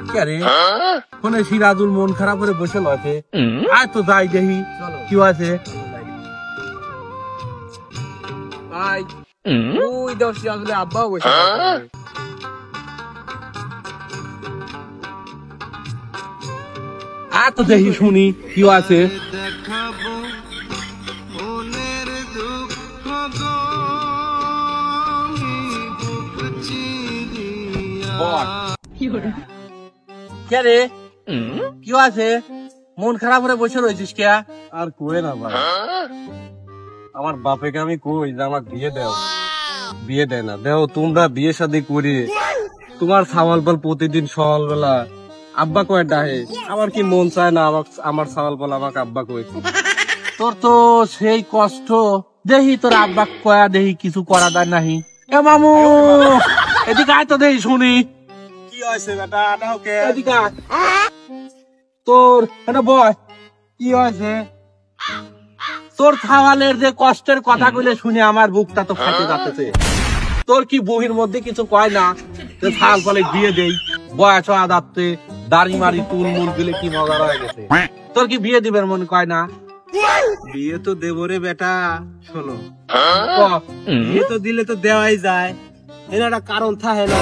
কে রে কোনে সিরাজুল মন খারাপ করে বসে লছে আয় তো যাই দেখি কি আছে ভাই ওই দাও সিরাজুলের আব্বাও বসে আয় তো দেখি শুনি কি আছে কে রে কি আছে মন খারাপ করে বসে রয়েছিস কে আর কই না ভাই আমার বাপেকে আমি কই যে আমার বিয়ে দেয় না দেও তোমরা বিয়ে শাদী করি তোমার ছাওয়াল পাল প্রতিদিন সকালবেলা আব্বা কয় ডাহে আমার কি মন চায় না আমার ছাওয়াল পাল আমাকে আব্বা কই তোর তো সেই কষ্ট দেখি তোর আব্বা কয়া দেখি কিছু করা যায় নাহি এ মামু এদিকে আয় তো দেখি শুনি কি হয়েছে বেটা আটাওকে এদিকে আয়। তোর এটা বয় কি হয়েছে তোর ছাওয়ালের যে কষ্টের কথাগুলো শুনে আমার বুকটা তো ফাটে যাচ্ছে তোর কি বহির মধ্যে কিছু কয় না যে ছাল পালে বিয়ে দেই বয়স হওয়া যাচ্ছে দাড়ি মারি তুল মুল দিলে কি মজা হয়ে গেছে তোর কি বিয়ে দিবের মনে কয় না বিয়ে তো দেবো রে বেটা শোনো ক, বিয়ে তো দিলে তো দেওয়াই যায় এর একটা কারণ থাকে না